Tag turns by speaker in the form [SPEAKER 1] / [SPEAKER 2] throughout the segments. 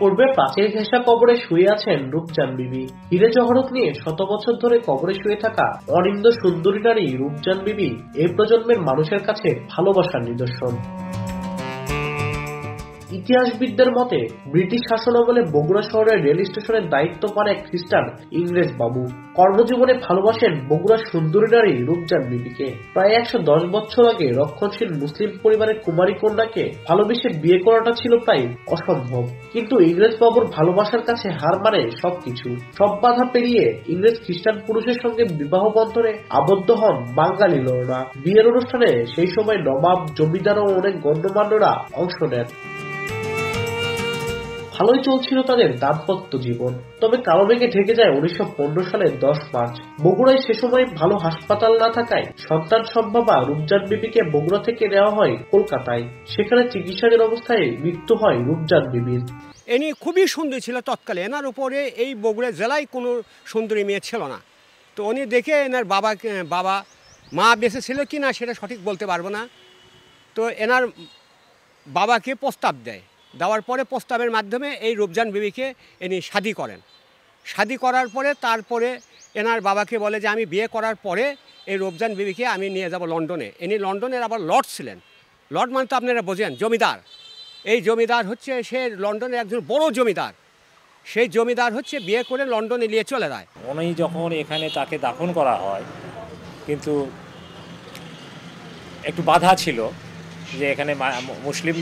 [SPEAKER 1] পূর্বে প্রাচীর ঘেঁষা কবরে শুয়ে আছেন রূপজান বিবি। হিরে জহরত নিয়ে শত বছর ধরে কবরে শুয়ে থাকা অনিন্দ্য সুন্দরী নারী রূপজান বিবি এই প্রজন্মের মানুষের কাছে ভালোবাসার নিদর্শন। ইতিহাসবিদদের মতে ব্রিটিশ শাসনামলে বগুড়া শহরের রেল স্টেশনের দায়িত্ব পান এক খ্রিস্টান ইংরেজ বাবু। কর্মজীবনে ভালোবাসেন বগুড়ার সুন্দরী নারী রূপজান বিবিকে। প্রায় 110 বছর আগে রক্ষণশীল মুসলিম পরিবারের কুমারী কন্যাকে ভালোবেসে বিয়ে করাটা ছিল প্রায় অসম্ভব, কিন্তু ইংরেজ বাবুর ভালোবাসার কাছে হার মানে সবকিছু। সব বাধা পেরিয়ে ইংরেজ খ্রিস্টান পুরুষের সঙ্গে বিবাহ বন্ধনে আবদ্ধ হন বাঙালি লড়না। বিয়ের অনুষ্ঠানে সেই সময় নবাব, জমিদার ও অনেক গণ্যমান্যরা অংশ নেন। ভালোই চলছিল তাদের দাম্পত্য জীবন, তবে কালো মেঘে ঢেকে যায় 1915 সালের 10 মার্চ। বগুড়ায় সে সময় ভালো হাসপাতাল না থাকায় সন্তান সম্ভবা রূপজান বিবিকে বগুড়া থেকে নেওয়া হয় কলকাতায়। সেখানে চিকিৎসাধীন অবস্থায় মৃত্যু হয় রূপজান বিবির।
[SPEAKER 2] এনি খুবই সুন্দরী ছিল তৎকালে, এনার উপরে এই বগুড়া জেলায় কোনো সুন্দরী মেয়ে ছিল না। তো উনি দেখে এনার বাবা মা বেঁচে ছিল কি না সেটা সঠিক বলতে পারবো না। তো এনার বাবাকে প্রস্তাব দেওয়ার পরে প্রস্তাবের মাধ্যমে এই রূপজান বিবিকে ইনি শাদী করেন। শাদী করার পরে তারপরে এনার বাবাকে বলে যে আমি বিয়ে করার পরে এই রূপজান বিবিকে আমি নিয়ে যাব লন্ডনে। ইনি লন্ডনের আবার লর্ড ছিলেন। লর্ড মানে তো আপনারা বোঝেন জমিদার। এই জমিদার হচ্ছে সে লন্ডনের একজন বড় জমিদার। সেই জমিদার হচ্ছে বিয়ে করে লন্ডনে নিয়ে চলে যায়।
[SPEAKER 3] উনি যখন এখানে তাকে দাফন করা হয়, কিন্তু একটু বাধা ছিল যে এখানে মুসলিম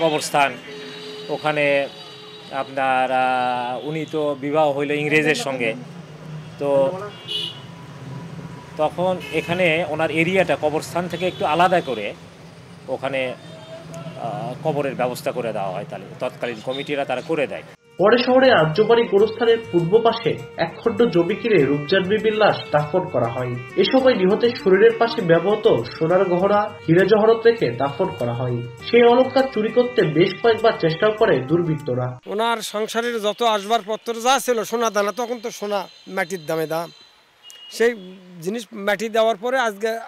[SPEAKER 3] কবরস্থান ওখানে আপনার উনি তো বিবাহ হইল ইংরেজের সঙ্গে। তো তখন এখানে ওনার এরিয়াটা কবরস্থান থেকে একটু আলাদা করে ওখানে কবরের ব্যবস্থা করে দেওয়া হয়। তাহলে তৎকালীন কমিটিরা তারা করে দেয়।
[SPEAKER 1] পরে শহরে আর্যবাড়ি গোরস্থানের পূর্ব পাশে একখণ্ড জমি কিনে রূপজান বিবির লাশ দাফন করা হয়। এ সময় নিহতের শরীরের পাশে ব্যবহৃত সোনার গহনা, হীরে জহরত রেখে দাফন করা হয়। সেই অলংকার চুরি করতে বেশ কয়েকবার চেষ্টাও করে দুর্বৃত্তরা।
[SPEAKER 4] ওনার সংসারের যত আসবাবপত্র যা ছিল সোনা দানা, তখন তো সোনা মাটির দামে দাম, সেই জিনিস মাটি দেওয়ার পরে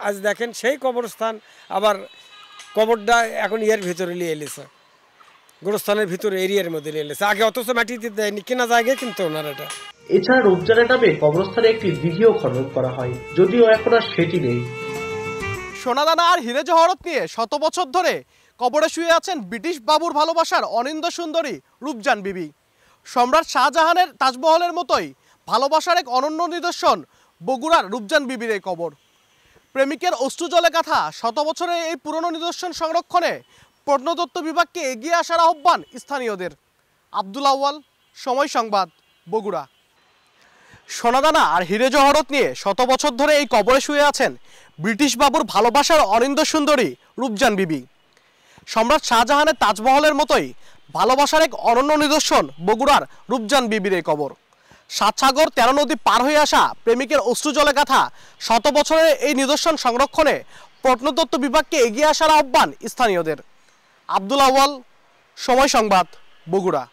[SPEAKER 4] আজ দেখেন সেই কবরস্থান আবার কবরটা এখন এর ভিতরে নিয়ে এলেছে, গোরস্থানের ভিতরে এরিয়ার মধ্যে নিয়ে এলেছে। আগে অথচ মাটিতে দেয়নি, কেনা জায়গায় কিন্তু ওনার এটা।
[SPEAKER 1] এছাড়া রূপজানের নামে কবরস্থানে একটি দিঘিও খনন করা হয়, যদিও এখন আর সেটি নেই।
[SPEAKER 5] সোনাদানা আর হিরে জহরত নিয়ে শত বছর ধরে কবরে শুয়ে আছেন ব্রিটিশ বাবুর ভালোবাসার অনিন্দ্য সুন্দরী রূপজান বিবি। সম্রাট শাহজাহানের তাজমহলের মতোই ভালোবাসার এক অনন্য নিদর্শন বগুড়ার রূপজান বিবির এই কবর। প্রেমিকের অশ্রু জলে গাথা শত বছরের এই পুরনো নিদর্শন সংরক্ষণে প্রত্নতত্ত্ব বিভাগকে এগিয়ে আসার আহ্বান স্থানীয়দের। আব্দুল আউয়াল, সময় সংবাদ, বগুড়া। সোনাদানা আর হিরে জহরত নিয়ে শত বছর ধরে এই কবরে শুয়ে আছেন ব্রিটিশ বাবুর ভালোবাসার অনিন্দ্য সুন্দরী রূপজান বিবি। সম্রাট শাহজাহানের তাজমহলের মতোই ভালোবাসার এক অনন্য নিদর্শন বগুড়ার রূপজান বিবির এই কবর। 7 সাগর 13 নদী পার হয়ে আসা প্রেমিকের অশ্রু জলে গাথা শত বছরের এই নিদর্শন সংরক্ষণে প্রত্নতত্ত্ব বিভাগকে এগিয়ে আসার আহ্বান স্থানীয়দের। আব্দুল আউয়াল, সময় সংবাদ, বগুড়া।